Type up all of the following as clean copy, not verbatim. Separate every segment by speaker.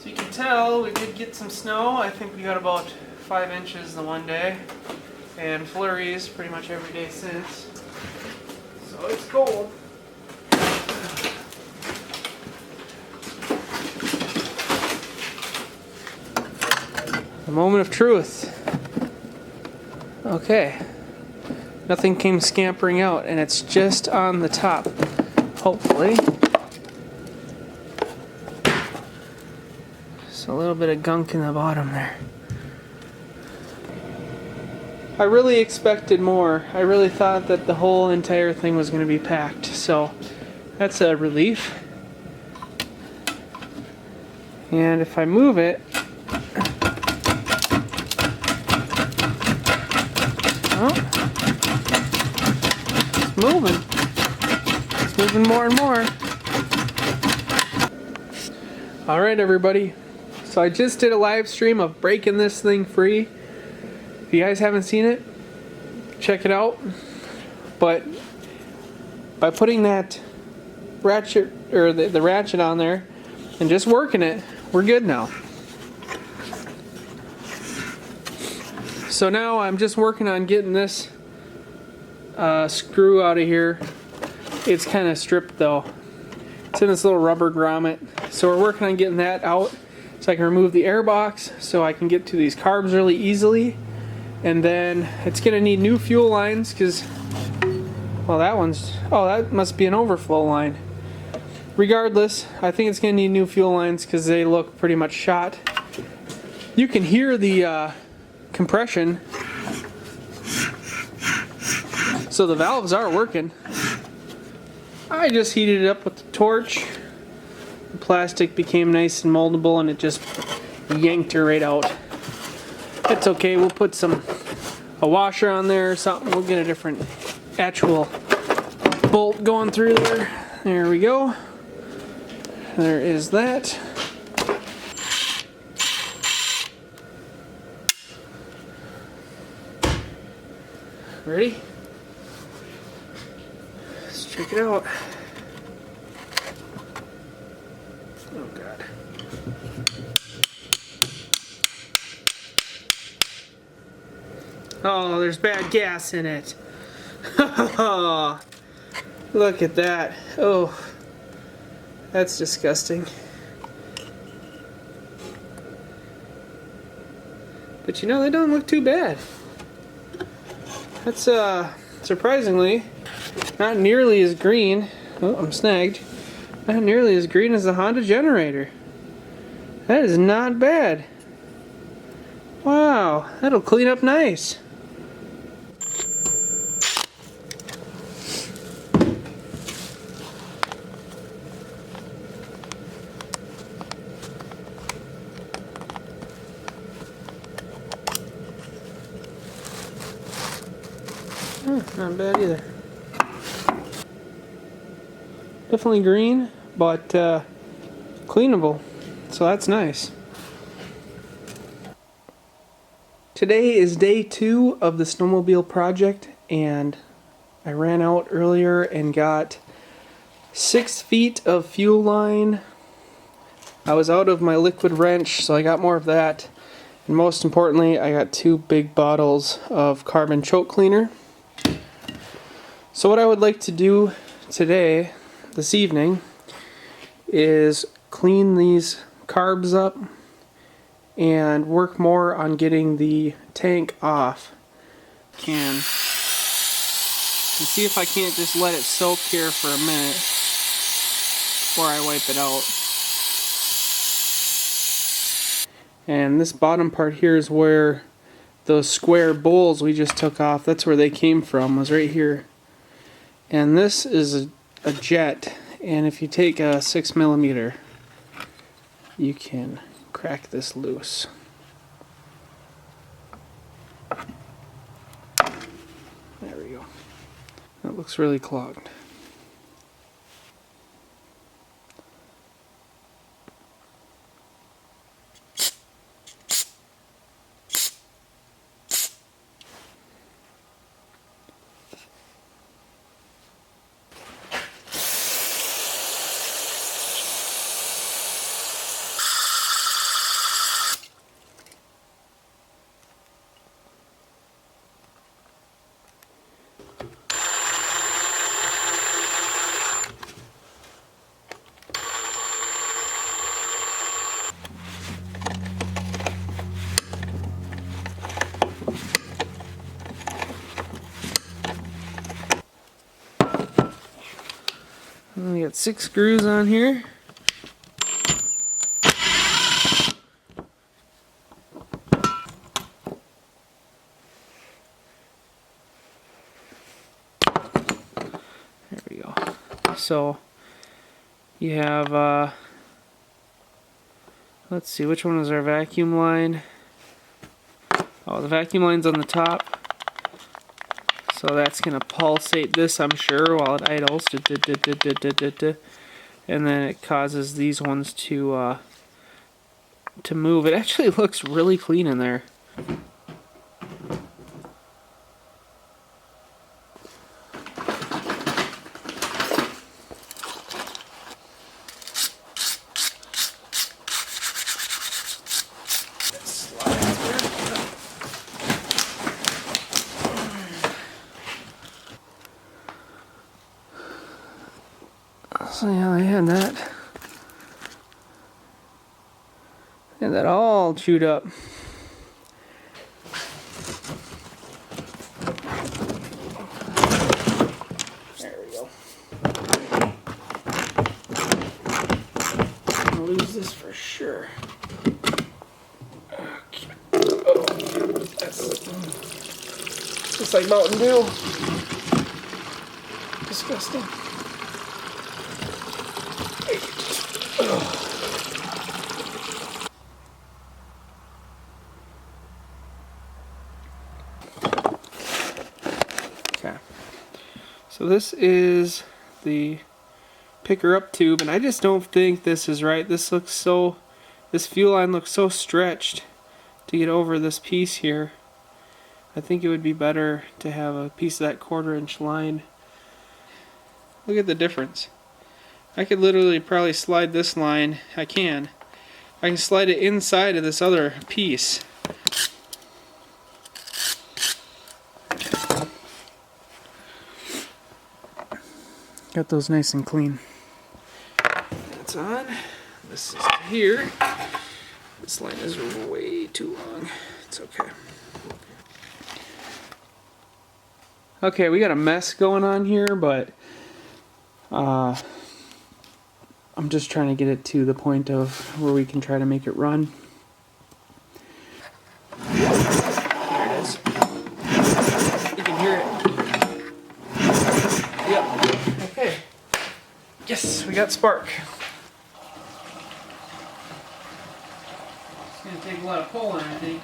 Speaker 1: So you can tell we did get some snow. I think we got about 5 inches the one day, and flurries pretty much every day since. So it's cold. The moment of truth. Okay. Nothing came scampering out, and it's just on the top, hopefully. So a little bit of gunk in the bottom there. I really expected more. I really thought that the whole entire thing was going to be packed, so that's a relief. And if I move it, it's moving. It's moving more and more. Alright everybody, so I just did a live stream of breaking this thing free. If you guys haven't seen it, check it out. But by putting that ratchet, or the ratchet on there and just working it, we're good now. So now I'm just working on getting this screw out of here. It's kind of stripped though. It's in this little rubber grommet. So we're working on getting that out so I can remove the air box so I can get to these carbs really easily. And then it's going to need new fuel lines because, well, that must be an overflow line. Regardless, I think it's going to need new fuel lines because they look pretty much shot. You can hear the compression. So the valves are working. I just heated it up with the torch. The plastic became nice and moldable and it just yanked her right out. It's okay, we'll put a washer on there or something. We'll get a different actual bolt going through there. There we go. There is that. Ready? Let's check it out. Oh God. Oh, there's bad gas in it. Look at that. Oh, that's disgusting. But you know, they don't look too bad. That's surprisingly not nearly as green. Oh, I'm snagged. Not nearly as green as the Honda generator. That is not bad. Wow, that'll clean up nice. Not bad either. Definitely green, but cleanable, so that's nice. Today is day 2 of the snowmobile project, and I ran out earlier and got 6 feet of fuel line. I was out of my liquid wrench, so I got more of that. And most importantly, I got 2 big bottles of carbon choke cleaner. So what I would like to do today, this evening, is clean these carbs up and work more on getting the tank off. And see if I can't just let it soak here for a minute before I wipe it out. And this bottom part here is where those square bowls we just took off, that's where they came from, was right here. And this is a jet, and if you take a 6mm, you can crack this loose. There we go. That looks really clogged. Got 6 screws on here. There we go. So you have, let's see, which one is our vacuum line? Oh, the vacuum line's on the top. So that's going to pulsate this, I'm sure, while it idles. And then it causes these ones to move. It actually looks really clean in there. So yeah, I had that all chewed up. There we go. I'm gonna lose this for sure. Okay. Oh, that's just like Mountain Dew. Disgusting. Okay, so this is the picker up tube, and I just don't think this is right. This fuel line looks so stretched to get over this piece here. I think it would be better to have a piece of that 1/4 inch line. Look at the difference. I could literally probably slide this line. I can slide it inside of this other piece. Got those nice and clean. That's on. This is here. This line is way too long. It's okay. Okay, we got a mess going on here, but I'm just trying to get it to the point of where we can try to make it run. There it is. You can hear it. Yep. Okay. Yes, we got spark. It's going to take a lot of pulling, I think.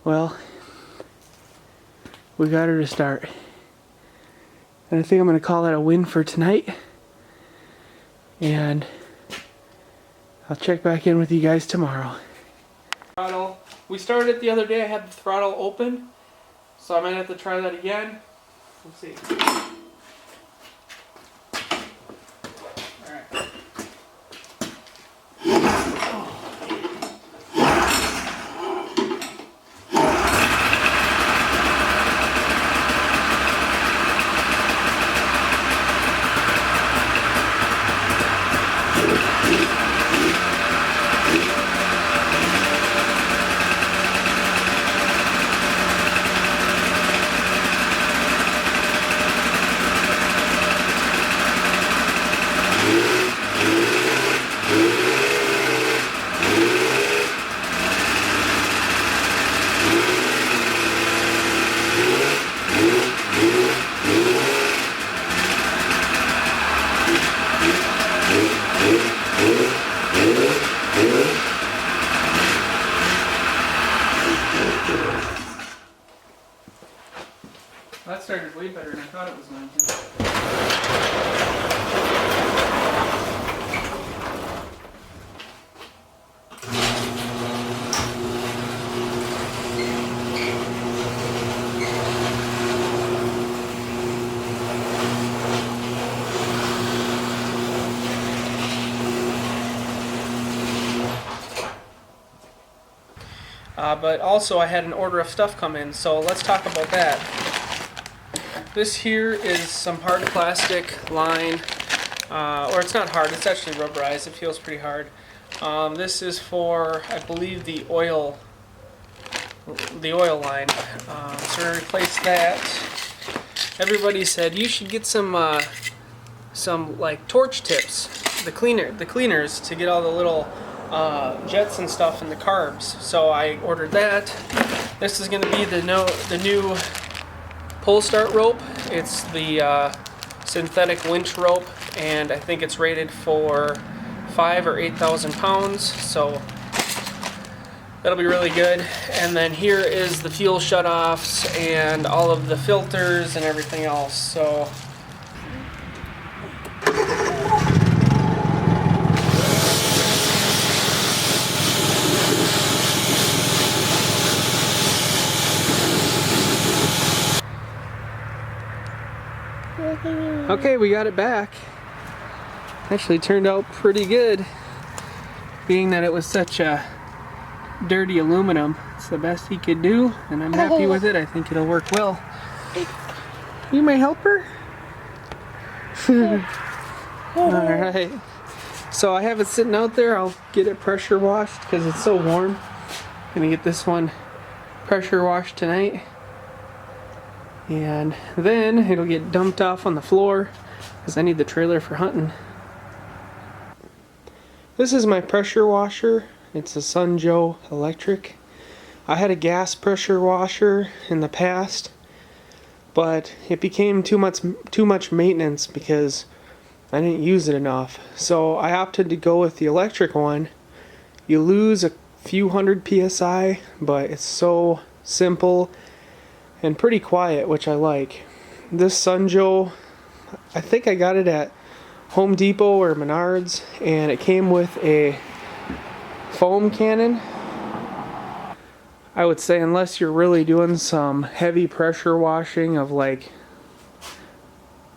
Speaker 1: Well, we got her to start. And I think I'm going to call that a win for tonight. And I'll check back in with you guys tomorrow. Throttle. We started it the other day. I had the throttle open. So I might have to try that again. Let's see. that started way better than I thought it was going to. But also I had an order of stuff come in, so let's talk about that. This here is some hard plastic line, or it's not hard, it's actually rubberized, it feels pretty hard. This is for, I believe, the oil line. So we're going to replace that. Everybody said you should get some like torch tips, the cleaners to get all the little jets and stuff and the carbs. So I ordered that. This is going to be the new pull start rope. It's the synthetic winch rope, and I think it's rated for 5,000 or 8,000 pounds. So that'll be really good. And then here is the fuel shutoffs and all of the filters and everything else. So okay, we got it back. Actually turned out pretty good, being that it was such a dirty aluminum. It's the best he could do, and I'm happy with it. I think it'll work well. You may help her? Alright. So I have it sitting out there. I'll get it pressure washed because it's so warm. Gonna get this one pressure washed tonight. And then it'll get dumped off on the floor because I need the trailer for hunting. This is my pressure washer. It's a Sunjoe electric. I had a gas pressure washer in the past, but it became too much maintenance because I didn't use it enough. So I opted to go with the electric one. You lose a few hundred PSI, but it's so simple and pretty quiet, which I like. This Sunjoe, I think I got it at Home Depot or Menards, and it came with a foam cannon. I would say unless you're really doing some heavy pressure washing of like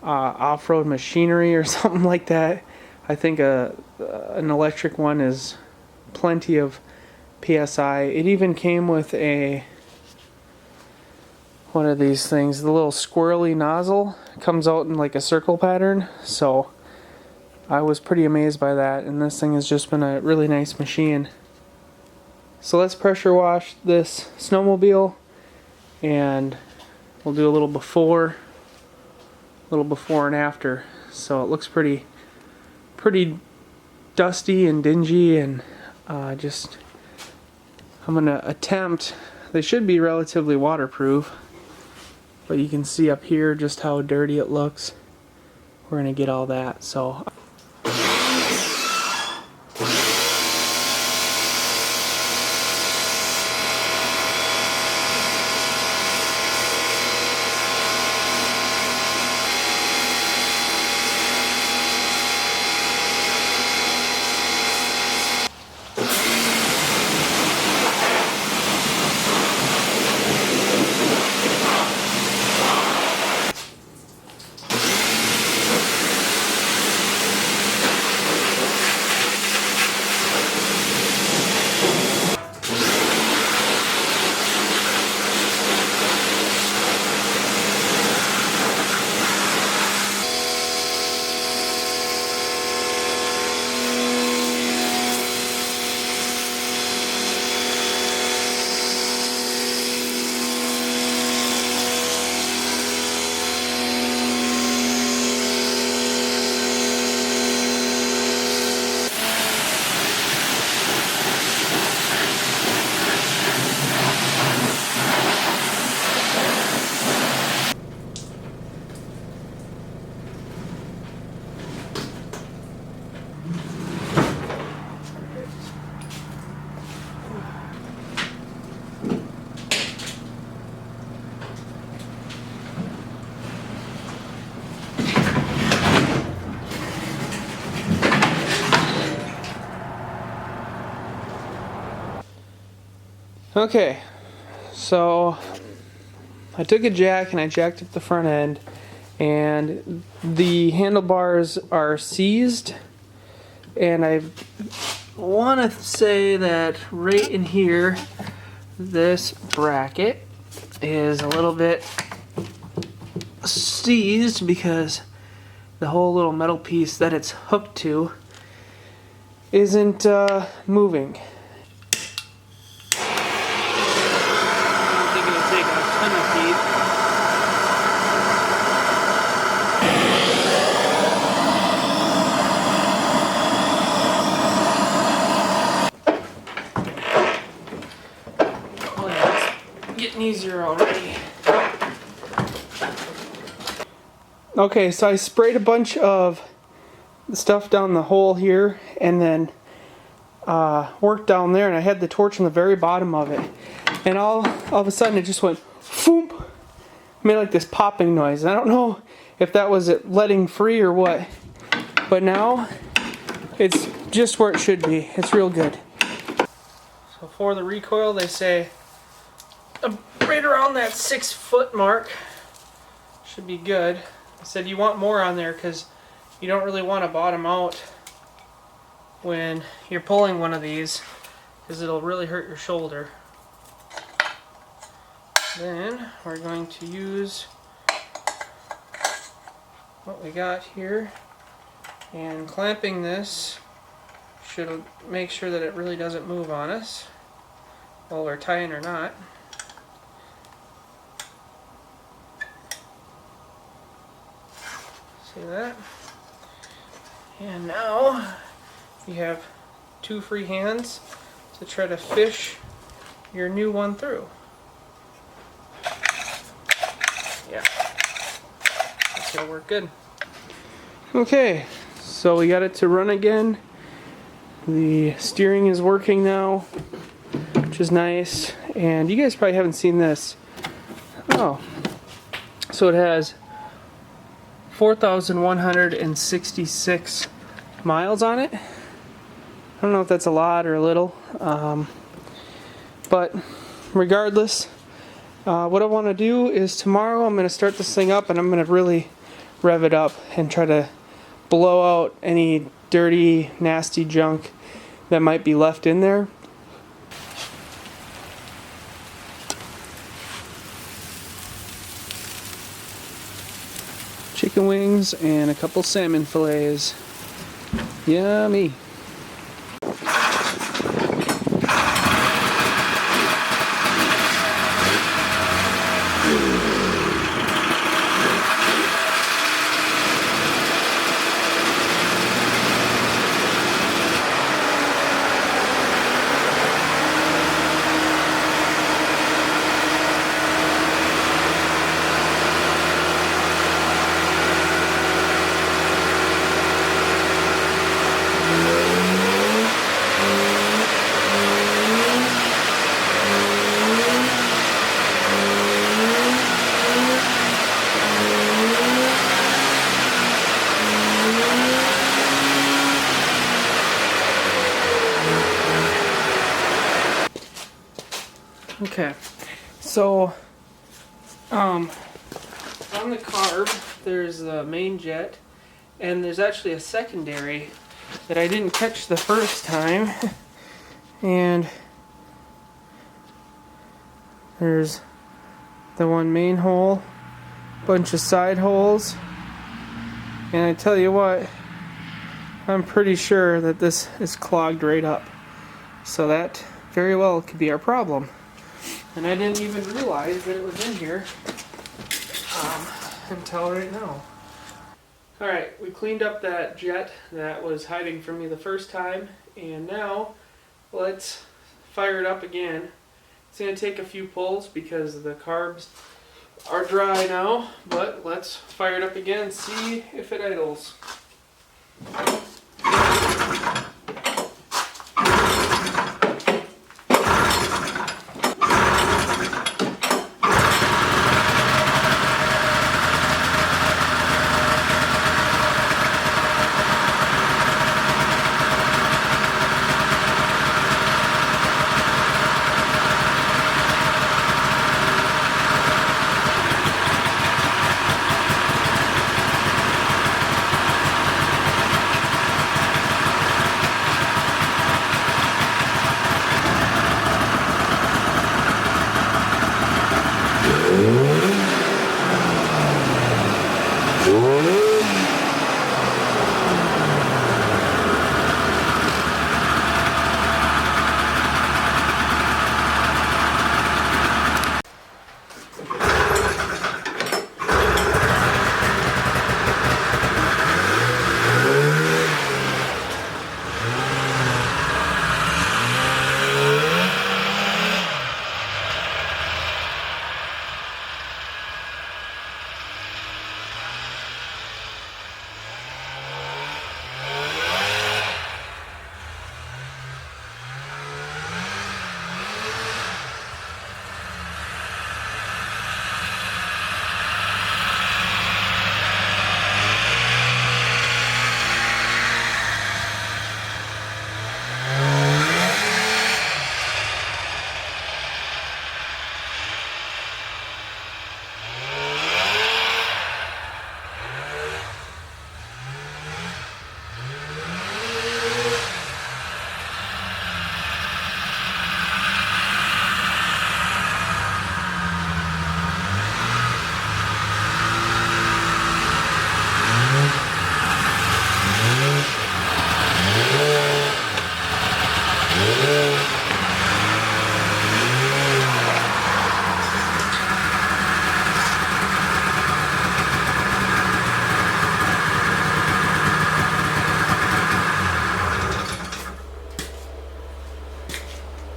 Speaker 1: off-road machinery or something like that, I think an electric one is plenty of PSI. It even came with one of these things, the little squirrely nozzle. It comes out in like a circle pattern, so I was pretty amazed by that, and this thing has just been a really nice machine. So let's pressure wash this snowmobile, and we'll do a little before and after. So it looks pretty dusty and dingy, and I'm gonna attempt, they should be relatively waterproof, but you can see up here just how dirty it looks. We're gonna get all that. So Okay, so I took a jack and I jacked up the front end, and the handlebars are seized, and I want to say that right in here, this bracket is a little bit seized because the whole little metal piece that it's hooked to isn't moving. I think it'll take a ton of heat. Oh yeah, it's getting easier already. Okay, so I sprayed a bunch of stuff down the hole here, and then worked down there, and I had the torch on the very bottom of it, and all of a sudden it just went foom, made like this popping noise. And I don't know if that was it letting free or what, but now it's just where it should be. It's real good. So for the recoil, they say right around that 6 foot mark should be good. I said you want more on there because you don't really want to bottom out when you're pulling one of these, because it'll really hurt your shoulder. Then we're going to use what we got here, and clamping this should make sure that it really doesn't move on us while we're tying or not. See that? And now you have 2 free hands to try to fish your new one through. Yeah, that's gonna work good. Okay, so we got it to run again. The steering is working now, which is nice. And you guys probably haven't seen this. Oh, so it has 4,166 miles on it. I don't know if that's a lot or a little, but regardless, what I want to do is tomorrow I'm going to start this thing up, and I'm going to really rev it up and try to blow out any dirty, nasty junk that might be left in there. Chicken wings and a couple salmon fillets. Yummy. Okay, so on the carb there's the main jet, and there's actually a secondary that I didn't catch the first time, and there's the one main hole, bunch of side holes, and I tell you what, I'm pretty sure that this is clogged right up, so that very well could be our problem. And I didn't even realize that it was in here until right now. Alright, we cleaned up that jet that was hiding from me the first time, and now let's fire it up again. It's going to take a few pulls because the carbs are dry now, but let's fire it up again and see if it idles.